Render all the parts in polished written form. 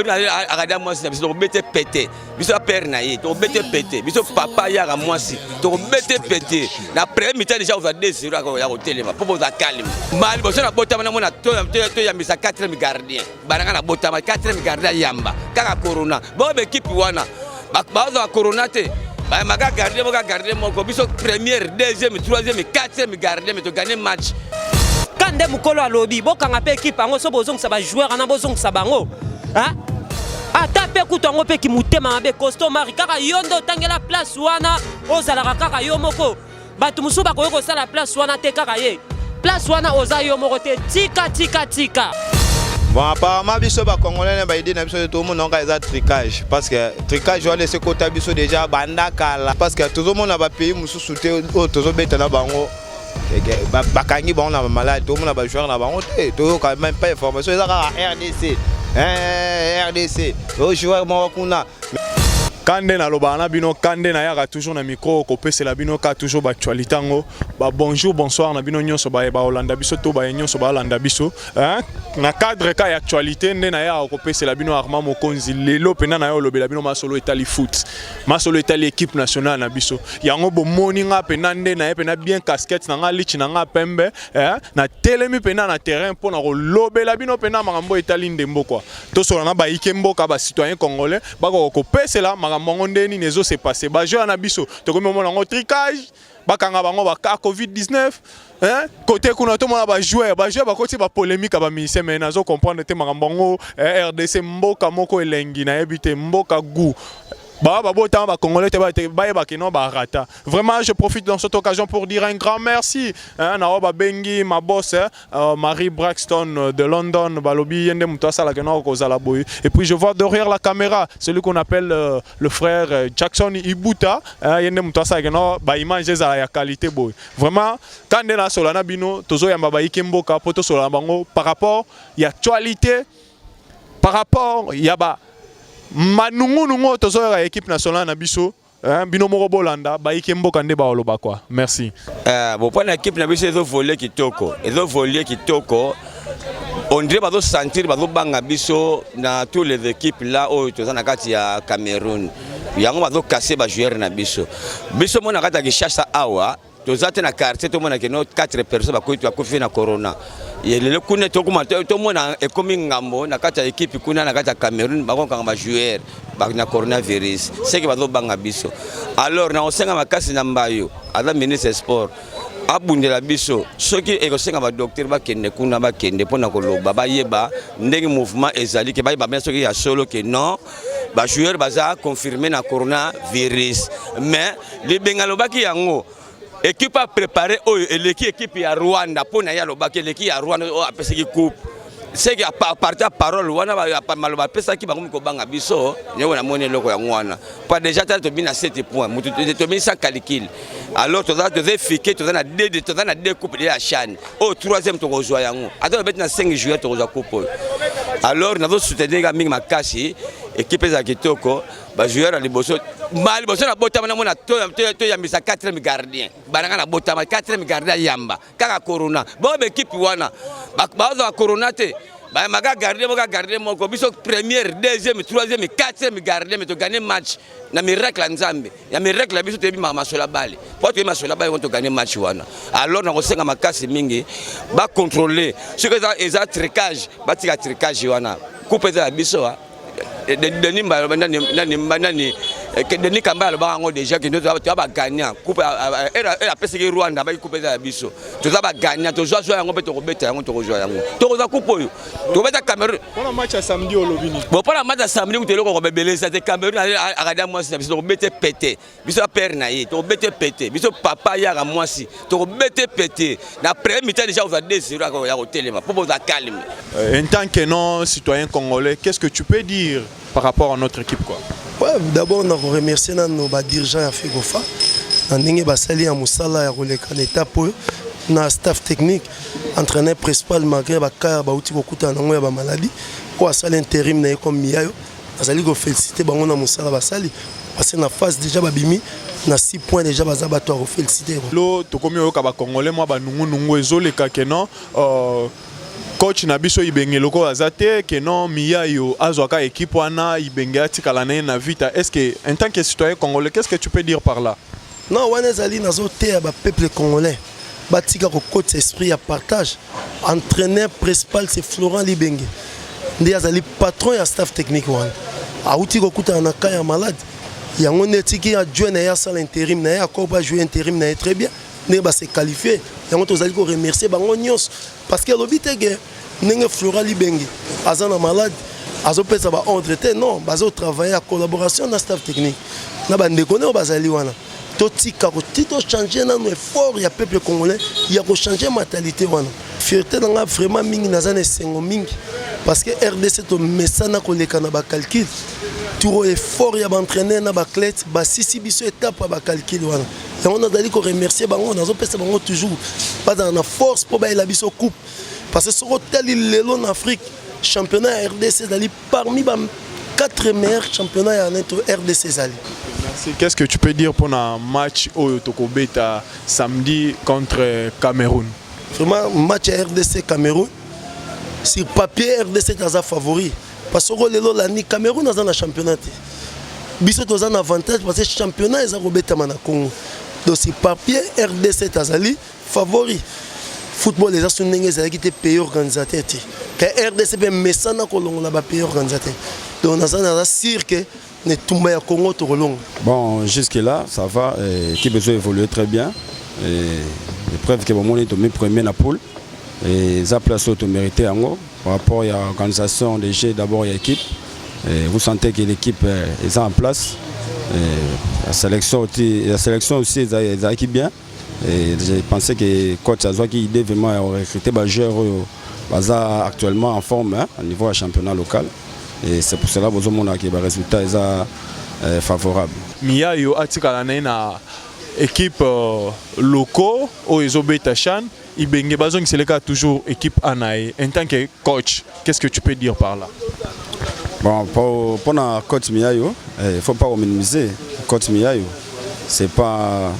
Cameroun a regardé moi si biso bete pété biso père naïe to bete pété biso papa ya ga moi si to bete pété na premier mi-temps déjà on va 2-0 ya hotel ma pour za calme mal boso na botama na mona to ya misa 4e gardien baranga na botama 4e gardien yamba kaka corona bo équipe wana ba za corona te ba maga gardien moko biso première deuxième troisième quatrième gardien mais to gagner match Kande mukolo alobi bokanga pe équipe ango so bozongisa ba joueur ana bozongisa bango hein ata pe kutango pe ki mutema mabe costo mari kaka yondo tangela place wana ozalaka kaka yo moko batu musu bakoyo ko sala place wana te kaka ye place wana oza yo moko te tika bon apparemment biso ba congolais ba idée na biso tout le monde on a tricage parce que tricage on laisse côté biso déjà banda kala parce que tout le monde ba pays musu souté tozo beta na bango bakangi bon na malade tout le monde ba joueur na bango te to quand même pas information ça RDC RDC au joueur mo kuna Kande na lobana bino Kande na yaka toujours na micro ko pese la bino ka toujours ba actualité ngo ba bonjour bonsoir na bino nyonso ba Hollanda biso to ba nyonso ba Hollanda biso hein na cadre ka actualité nde na ya ko pese la bino Armand Mokonzi lelo pena na yo lobela bino masolo Italie foot masolo Italie équipe nationale na biso yango bo moni nga pena nde na pena bien casquette na nga lichi na nga pembe hein na telemi pena na terrain pour na ko lobela bino pena makambo Italie ndembo quoi to so na ba ikembo ka ba citoyen congolais ba ko pese la mongo ndeni nezo se passé ba jeu na biso to komi mona ngo tricage bakanga bango ba ka covid-19 hein côté kuna to mona ba joueur ba koti ba polémique ba ministère mais nazo comprendre te makambo RDC mboka moko elengi na ebite mboka gu Vraiment, je profite dans cette occasion pour dire un grand merci. Naoba Bengi, ma boss, Marie Braxton de London, et puis je vois derrière la caméra celui qu'on appelle le frère Jackson Ibuta. Image la qualité. Vraiment, quand on a Solana Bino, par rapport à l'actualité, par rapport à Manungu tozoya équipe nationale na biso bino moko bolanda ba ikembo kande ba oloba quoi merci bon pour l'équipe na biso ezo voler kitoko on dirait bazo sentir bazo banga biso na tous les équipes là au tozana kati ya Cameroun yango bazo casser ba joueur na biso mona kata ki cherche awa tozate na quartier to mona ke no 4 personnes ba kofi na corona yelele kuna to mona ekomi ngambo na kati ya équipe kuna na kati ya Cameroun ba konka ba joueur ba na coronavirus c'est que bazo banga biso alors na osenga makasi na mbayo ala ministre sport abundela biso soki ekosenga ba docteur ba kende kuna ba kende pona koloba ba yeba ndenge mouvement ezali ke ba yeba bien soki ya solo ke non ba joueur baza confirmé na coronavirus mais le bengalo baki yango équipe a préparé l'équipe ya Rwanda pour na ya lobaki l'équipe ya Rwanda a pesé qui coupe c'est que à partir parole wana ba maloba pesa ki ba ko banga biso nyo na mone loko ya ngwana pas déjà to bina 7 points mutu to bina sans calcul alors to za fiquer to na deux coupes de la CHAN au troisième to rejoindre yango ado bet na 5 juillet to rejoindre coupe alors na zo soutenir ga mingi makasi équipe za kitoko ba joueur à liboso mal boso na botama na mona to ya misa 4e gardien baranga na botama 4e gardien yamba kaka corona bo équipe wana ba za corona te ba maga gardien moko biso première deuxième troisième quatrième gardien mais to gagner match na miracle nzambe ya miracle biso te bi masola bale pour que masola bale on to gagner match wana alors na kosenga makasi mingi ba contrôler ce que ça eza tricage ba tika tricage wana coupe za biso Denis Kambala bango déjà que nous avons gagné coupe la PSG Rwanda ba coupe za biso tu vas gagner to jouer yango pe to kobeta yango to jouer yango to za coupe to beta Cameroun pour match à samedi au lobini bon pour la match à samedi où te loko ko bebeleza te Cameroun a regardé moi si biso bete pété biso père naïe to bete pété biso papa ya ga moi si to bete pété na premier mi-temps déjà on va 2-0 ya hotel ma pour za calme en tant que non citoyen congolais qu'est-ce que tu peux dire par rapport à notre équipe quoi? Ouais, d'abord on a remercié nos dirigeants à Figofa, on a sali à Moussala à Roleka l'étape na staff technique, entraîneur principal malgré bakaya ba uti kokuta na ngoya ba maladie, ko sali intérim na comme miayo, azali ko féliciter bango na Moussala basali parce que na phase déjà babimi na 6 points déjà bazaba to féliciter. Lo to komi oyoka ba congolais moi ba nungu ezoleka ke non coach na biso ibenge loko azate que non Mia yo azwaka équipe wana ibenge atikala na vita. Est-ce que en tant que citoyen congolais, qu'est-ce que tu peux dire par là? Non, wana zali nazo te ba peuple congolais. Batika ko coach esprit à partage. Entraîneur principal c'est Florent Libenge. Ndi azali patron ya staff technique wana. Auti ko kuta na kaya malade. Yango netiki adjoint na ya salle intérim na ya ko ba jouer intérim na très bien. Ne ba se qualifier. Yango tozali ko remercier bango nyos parce que lobite que nenge Florent Libenge azana malade. Azo pesa ba ordre te non, bazo travailler en collaboration na staff technique. Na bande koné bazali wana. Totika ko tito changer na effort ya peuple congolais, ya ko changer mentalité wana. Fierté nga vraiment mingi nazana sengo mingi parce que RDC to mesana ko leka na ba calcul. Tout effort ya ba entraîner na ba clete, ba sisi biso étape ba calcul wana. Et on a dali ko remercier bango nazo pesa bango toujours pas dans la force pour ba la biso coupe parce que ce hôtel lelo en Afrique championnat RDC dali parmi ba 4 meilleurs championnats en RDC zali. Merci. Qu'est-ce que tu peux dire pour un match au Tokobeta samedi contre Cameroun? Vraiment, match à RDC Cameroun, sur papier RDC est un favori. Parce que l'année Cameroun est un championnat. Bissot est un avantage parce que le championnat est un Robeta Congo. Donc sur papier RDC est un favori. Football les gens qui étaient pays organisateurs. Quand RDC est mesana kolongo na ba pays organisateur. Donc on a sûr que Congo bon, jusque-là, ça va. L'équipe a évolué très bien. Les preuves que mon est au premier na poule. Et ça place au mérité en par rapport à l'organisation des jeux, d'abord il y a l'équipe. Vous sentez que l'équipe est en place. La sélection aussi est acquis bien. Et j'ai pensé que le coach a qui idée vraiment recruter des joueurs actuellement en forme au niveau du championnat local. Et c'est pour cela que vous avez un résultat favorable. Mia yo atikala na équipe locaux au Ezobeta Chan, ibenge bazong c'est le cas toujours équipe Anaï. En tant que coach, qu'est-ce que tu peux dire par là? Bon, pour le coach Mia yo, il ne faut pas minimiser. Coach Mia yo, c'est pas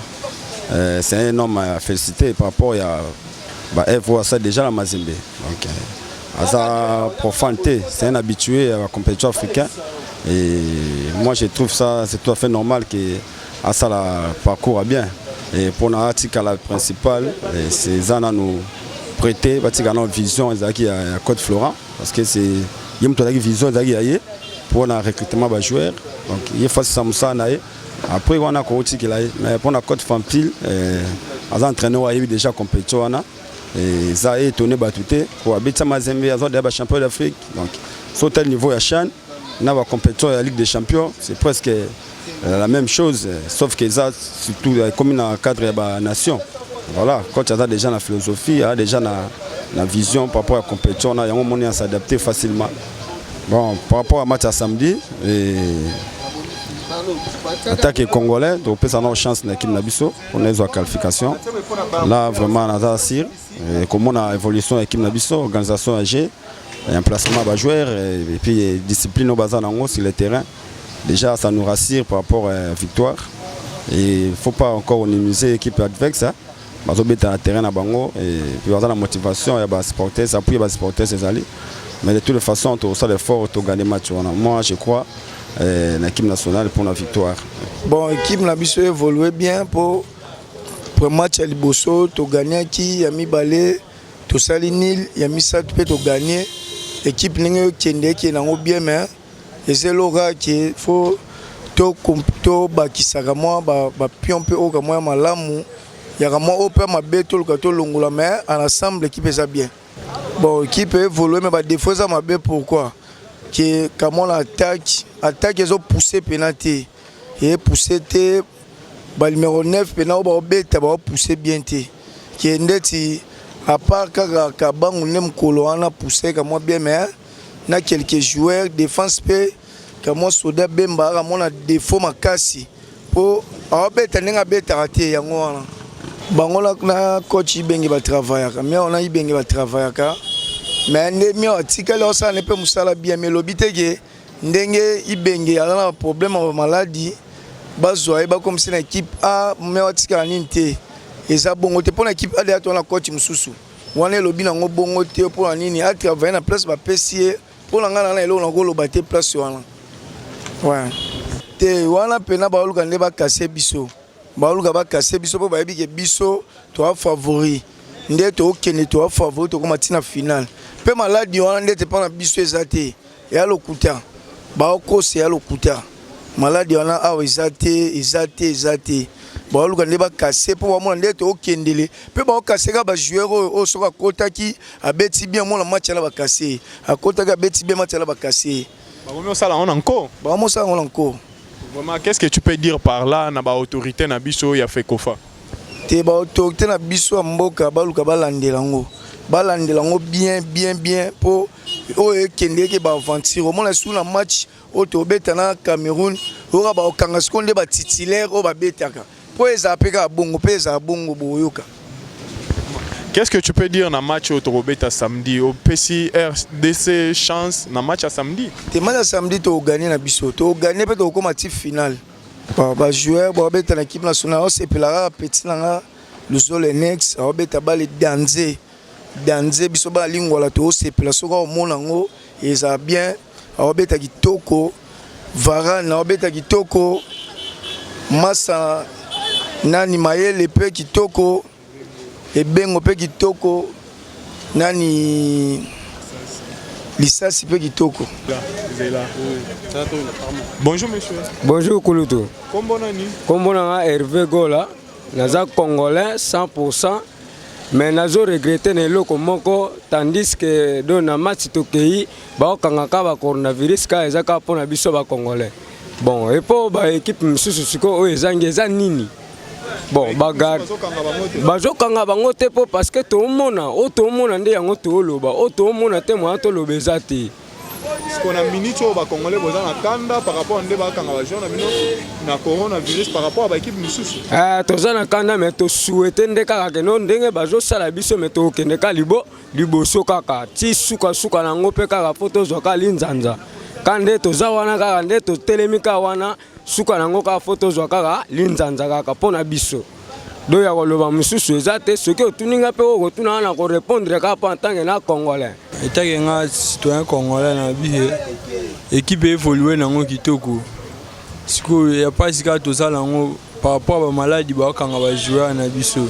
c'est un homme à féliciter par rapport à voit ça déjà la Mazembe. Donc, Asa profanté, c'est un habitué à la compétition africaine et moi je trouve ça c'est tout à fait normal que Asa la parcours bien et pour l'article la principale c'est Zana nous prêter notre vision qui à Côte Florent parce que c'est une vision pour le recrutement de joueurs donc il faut ça après on a mais pour la Côte Fampil Asa entraîneur a eu déjà compétition et ça a étonné Batouté pour habiter Mazembe à des champions d'Afrique donc sur tel niveau à Chan on a la compétition à la Ligue des Champions c'est presque la même chose sauf que ça surtout comme dans le cadre de la nation voilà quand tu as déjà la philosophie déjà la vision par rapport à la compétition on a un moyen à s'adapter facilement bon par rapport à match à samedi attaque congolais donc peut avoir chance dans l'équipe Nabiso on a une qualification là vraiment on a assir comment on a évolution de l'équipe Nabiso organisation AG un placement de joueurs et puis discipline au bazar sur le terrain déjà ça nous rassure par rapport à la victoire et il ne faut pas encore minimiser l'équipe adverse ça bazo beta terrain na bango et puis avoir la motivation et ba supporter ça appuyer ba supporter ces alliés mais de toutes les façons on ça l'effort pour gagner match moi je crois l'équipe nationale pour la victoire. Bon, l'équipe n'a pas évolué bien pour le match à Liboso, tu gagné qui a mis balai, tu sali nil, il a mis ça tu peux te gagner. L'équipe n'a pas bien mais et c'est l'aura qui faut to bakisaka moi ba pion peu au moi malamu il y a moi au peu ma beto le kato longola mais ensemble l'équipe est bien. Bon, l'équipe évolue mais ba défaut ça ma bé pourquoi? Que comment l'attaque ils ont poussé penalty et poussé te ba numéro 9 penalty ba beta ba poussé bien te qui ndeti à part ka bangu nem kolo ana poussé comme bien mais na quelques joueurs défense pe comme soda bemba ka mona défaut makasi pour a beta ninga beta raté yango wana bango na coach bengi ba travailler mais on a bengi ba travailler mais ndemi article ça ne peut musala bien mais lobiteke ndenge ibenge ala na problème de maladie bazwa ba comme si na équipe A mais article ninte eza bongo te pour l'équipe A de ton coach mususu wana elobi nango bongo te mpona nini atravaille na place bapesi ye mpona ngai nanga eloko nakoloba te place wana te wana mpena baoluka nde bakase biso mpo bayebi ke biso toa favori nde tookende toa favori tokoma ntina finale mpe maladi wana nde te mpona biso eza te eya lokuta baokosa eya lokuta maladi wana awa eza te baoluka nde bakase mpo bamona nde tookendele mpe baokaseka bajoueur oyo soki akotaki abeti bien mona match ala bakase akotaki abeti bien match ala bakase bakomosala yango na nko. Vraiment, qu'est-ce que tu peux dire par là na ba autorité na biso ya FECOFA? Te ba autorité na biso ya mboka baluka balandela ngo bien po oyo ekendeke ba aventure omona sous na match oyo tobeta na Cameroun oyo ba okanga sekonde ba titulaire oyo babetaka po eza peka bongo boyoka. Qu'est-ce que tu peux dire na match au Torobeta samedi au PC RDC chance na match à samedi? Te match à samedi to gagner na biso to gagner pe to koma tif final. Ba joueur ba beta na équipe nationale c'est pelara petit nanga Luzole next ba beta bale danze biso ba lingwa la to c'est pela soka o monango eza bien ba beta kitoko Varane ba beta kitoko Massa nani Mayele pe kitoko ebengo pe kitoko nani lisasi pe kitoko. Bonjour monsieur. Bonjour Kulutu. Kombo nanga Hervé Gola naza congolais 100% mais nazo regretter na eloko moko tandis que do na match tokei baokangaka ba coronavirus ka ezaka mpona biso ba congolais. Bon et po ba équipe misusu siko oyo eza nini? Bon, bagarre. Bazokanga bango te po parce que tout le monde nde yango toloba, tout le monde te mo to lobeza te. Parce qu'on a minute au Congolais boza na kanda par rapport à nde ba kanga ba jeune na coronavirus par rapport à ba équipe misusu. Toza na kanda mais to souhaiter nde kaka ke non ndenge bazo sala biso mais to kende ka liboso kaka ti suka nango pe kaka photo zoka linzanza. Kande toza wana kaka nde to telemika wana suka nango ka photo zwa kaka linzanza kaka pona biso do ya koloba mususu ezate soki otuninga pe okotuna na ko répondre ka pa en tant que na congolais état que nga citoyen congolais na bihe équipe évoluer nango kitoko siko ya pasika tozala nango par rapport à maladie ba kanga ba joueur na biso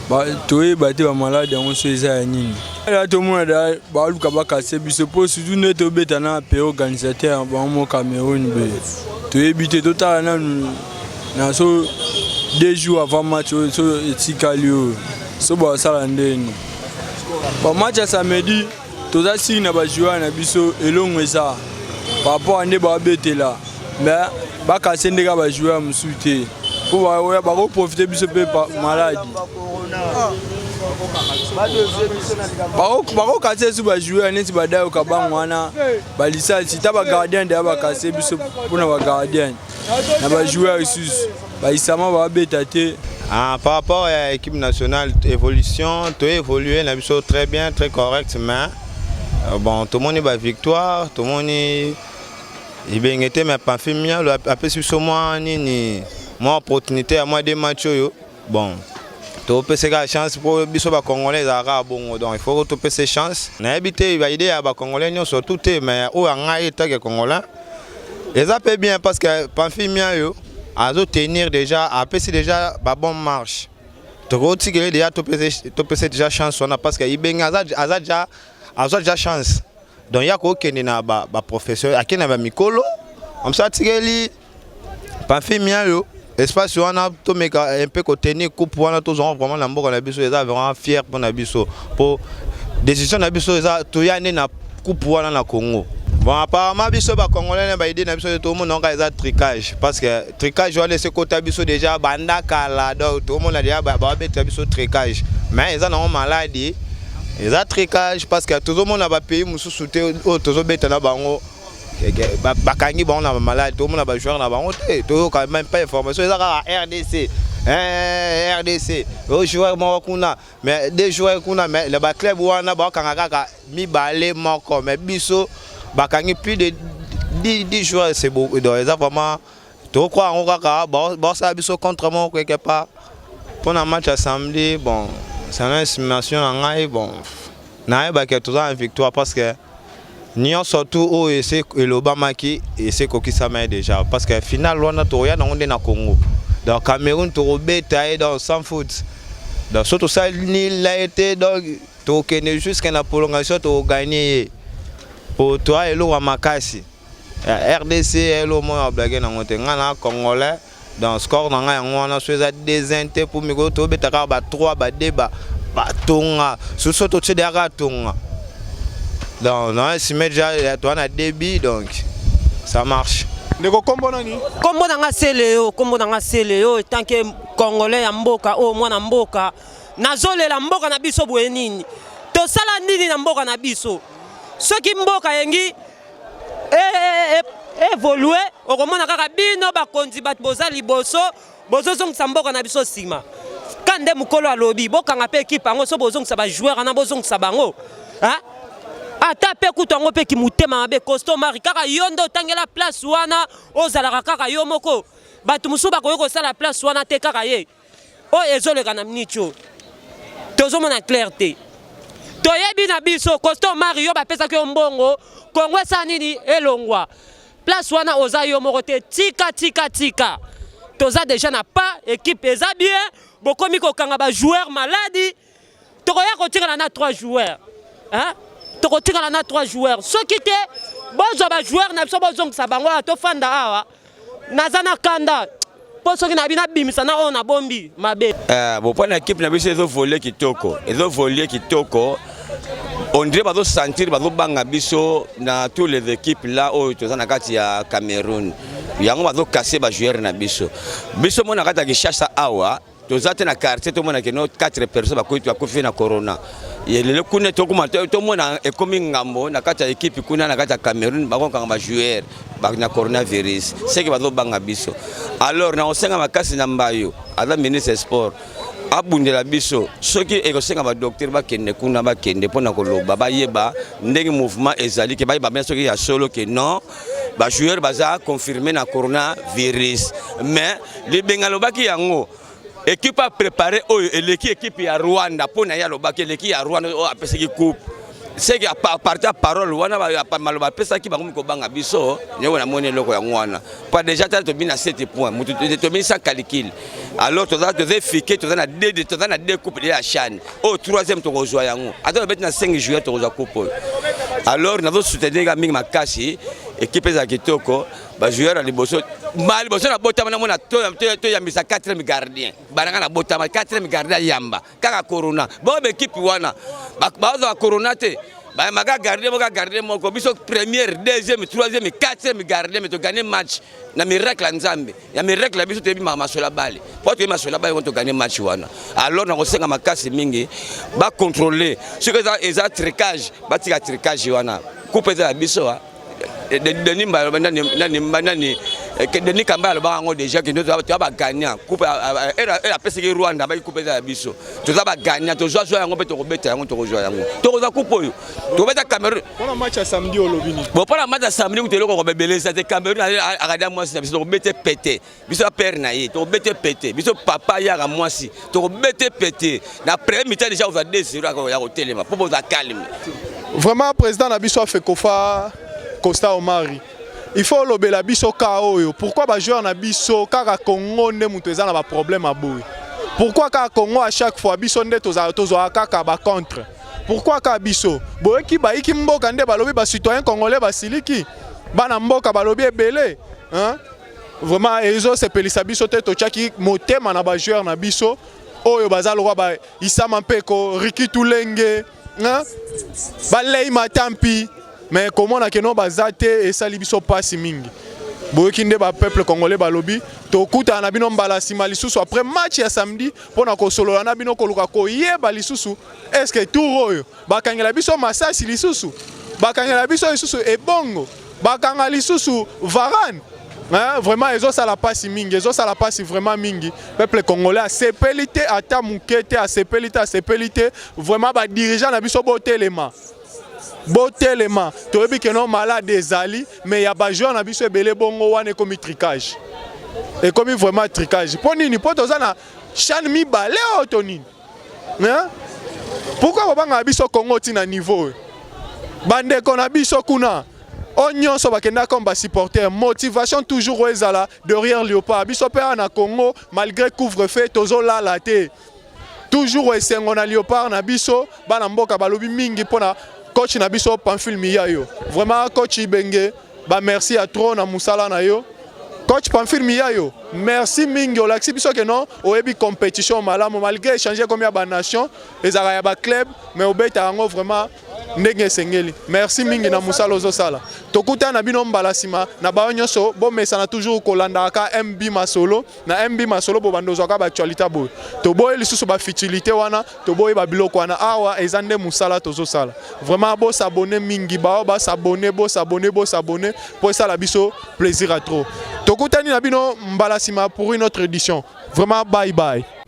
ba toye bate ba maladie yango so eza ya nini ala to mona da ba luka ba kase biso po surtout ne to beta na pe organisateur ba mo Cameroun be to éviter total na so 2 jours avant match so etikali so ba sala ndeni ba match samedi toza sigi na ba joueur na biso elongo eza par rapport à ne ba betela mais ba kase ndeka ba joueur musute pour ba ko profiter biso pe maladie bako kase su ba joueur neti ba dayo ka bangwana ba lisasi ta ba gardien de ba kase biso pona ba gardien na ba joueur sus ba isama ba betate. Par rapport à l'équipe nationale évolution to évoluer na biso très bien très correct mais bon tout le monde ba victoire tout le monde ibengete mais pas filmia le après sur moi nini moi opportunité à moi des matchs yo bon to pese ka chance pour biso ba congolais za bongo donc il faut to pese chance na habité ba idée ya ba congolais nyo surtout te mais o nga eta ke congolais et ça peut bien parce que Pamphimia yo azo tenir déjà a pese déjà ba bonne marche to roti que déjà to pese déjà chance on a parce que ibenga aza déjà chance donc ya ko kende na ba professeur akena ba mikolo on ça tigeli Pamphimia yo espace on a to meka un peu contenir coupe wana tous on vraiment na mboka na biso eza vraiment fier pour na biso pour décision na biso eza to yane na coupe wana na Congo. Bon apparemment biso ba congolais ba idée na biso tout le monde on eza tricage parce que tricage on laisse côté biso déjà banda kala donc tout le monde a déjà ba beta biso tricage mais eza na maladie eza tricage parce que tout le monde a ba pays mususu te o tozo beta na bango bakangi bon na malade tout le monde a joueur na bango to quand même pas information ça RDC RDC au joueur mokuna mais des joueurs kuna mais le club wana ba kangaka mi balé moko mais biso bakangi plus de 10 joueurs c'est beau donc ça vraiment to croire on kaka ba ça biso contre moi quelque part pour un match à samedi bon c'est une estimation bon na ba que tout en victoire parce que Nyon surtout au essayer l'Obama qui essaie de ça déjà parce que final on a tout rien on est na Congo dans Cameroun tout bêta dans sans foot dans surtout ça il a été donc tout connaît jusqu'à la prolongation tout gagné pour toi et l'eau à Makassi RDC et l'eau moins blaguer dans monter ngana congolais dans score dans on a choisi des inter pour migo tout bêta ba 3 ba 2 ba tonga surtout tu derrière tonga. Donc, non, si déjà toi on a débit donc ça marche. Ndeko kombo nani? Kombo nanga Seleo, tant que Congolais ya mboka o mwana mboka. Nazolela mboka na biso boye nini? To sala nini na mboka na biso? Soki mboka yengi évoluer, okomona kaka bino bakonzi bat boza liboso, bozo zongisa mboka na biso sima. Kande mukolo alobi, bokanga pe équipe ango so bozongisa ba joueur ana bozongisa bango. Hein? Ata pe kutango pe ki mutema mabe Costo Mari kaka yondo tangela place wana ozalaka kaka yo moko batu musu ba koyoko sala place wana te kaka ye o ezoleka na mnicho tozo mona clarté toyebi na biso Costo Mari yo ba pesa ke mbongo Kongo sa nini elongwa place wana oza yo moko te tika toza déjà na pas équipe eza bien bokomi ko kanga ba joueur maladi tokoya ko tika na 3 joueurs hein. Tokotika na 3 joueurs. Ceux qui étaient bons joueurs na biso bozong sabango to fanda awa. Nazana kanda. Pour ceux qui na bina bimisa na on a bombi mabe. Bon pour l'équipe na biso ezo voler kitoko. Ezo voler kitoko. On dirait bazo sentir bazo banga biso na tous les équipes là au tozana kati ya Cameroun. Yango bazo casser ba joueur na biso. Biso mona kata kishasa awa. Tozate na quartier to mona ke no 4 personnes ba kofi na corona. Le kune to kuma to mona ekomi ngambo na kati ya équipe kuna na kati ya Cameroun bakonga ba joueur ba na coronavirus c'est que bazo banga biso alors na osenga makasi na mbayo ala ministre sport abundela biso soki ekosenga ba docteur ba kende kuna ba kende pona koloba ba yeba ndenge mouvement ezali ke ba yeba soki ya solo ke non ba joueur baza confirmé na coronavirus mais le bengalo baki yango équipe a préparé l'équipe à Rwanda pour na ya lobaki l'équipe à Rwanda a pesa ki coupe c'est que à partir parole wana ba maloba pesa ki bango ko banga biso nyo na mone loko ya ngwana pas déjà to bina 7 points mutu to bina sans calcul alors to za to effiqué to na 2 coupes de la CHAN au 3e to rejoindre yango attends bet na 5 juillet to rejoindre coupe alors na zo soutenir ga mingi makasi équipe za kitoko ba joueur à liboso mal boso na botama na mona to ya misa 4e gardien bananga na botama 4e gardien yamba kaka corona bo équipe wana ba za corona te ba maga gardien moko biso première deuxième troisième quatrième gardien mais to gagner match na miracle nzambe ya miracle biso te bi masola bale po to masola bale on to gagner match wana alors na kosenga makasi mingi ba contrôler ce que ça eza tricage ba tika tricage wana coupe za biso Denis Kambala bango déjà que nous avons gagné coupe elle a passé que Rwanda ba coupe za biso to za ba gagner to joie yango pe to kobeta yango to joie yango to za coupe yo to beta Cameroun pour match à samedi au lobini bon pour match à samedi ku te loko bebele ça te Cameroun a gagné moi si biso to beta pété biso père na ye to beta pété biso papa ya ga moi si to beta pété na premier mi-temps déjà on va 2-0 ya hotelema pour boza calme vraiment président na biso fait kofa Costa Omari. Il faut lober la biso KO. Pourquoi les joueurs na biso kaka Congo ne muteza na ba problème à boy. Pourquoi kaka Congo à chaque fois biso nde tozo kaka ba contre. Pourquoi kaka biso boy ki ba iki mboka nde balobi ba citoyen congolais ba siliki. Bana mboka balobi ebele. Hein? Vraiment ezo se pelisa biso te to chaki motema na ba joueur na biso. Oyo bazalo kwa ba Isama Mpeko, Riki Tulenge, hein? Ba Lei Matampi. Mais comment on a que non bazate et ça libiso passe mingi. Boyokinde ba peuple congolais balobi to kuta na bino mbala simalisusu après match ya samedi pona ko solo na bino ko luka ko yeba lisusu est-ce que tout royo bakangela biso masasi lisusu bakangela biso lisusu e bongo bakanga lisusu Varane hein vraiment ezo ça la passe mingi ezo ça la passe vraiment mingi peuple congolais a sepelité ata mukete a sepelité vraiment ba dirigeant na biso botelema Botelema, tu as que non malade des ali, mais il y a des gens qui ont belé bongo wane comme tricage. Et comme vraiment tricage. Pour nini, pour toi na chan mi balé autonine. hein? Pourquoi babanga biso Congo tina niveau bande qu'on a biso kuna onyon so bakenda comme ba supporter motivation toujours ezala derrière Léopard biso pe na Congo malgré couvre-feu tozo la laté toujours esengo na Léopard na biso bana mboka balobi mingi pona coach na biso Pamphile Miyayo vraiment coach Ibenge ba merci à trop na musala na yo coach Pamphile Miyayo merci mingi olaxi biso que non oyebi compétition malamu malgré échanger comme ya ba nation ezaka ya ba club mais obeta ngo vraiment ndenge sengeli merci mingi na musala ozosala tokuta na bino mbala sima na ba nyonso bo mesana toujours kolanda ka MB Masolo na MB Masolo bo bandozo ka ba actualité bo to boye lisusu ba futilité wana to boye ba biloko wana awa ezande musala tozosala vraiment bo s'abonner mingi ba s'abonner bo s'abonner pour ça la biso plaisir à trop tokuta ni na bino mbala sima pour une autre édition vraiment bye bye.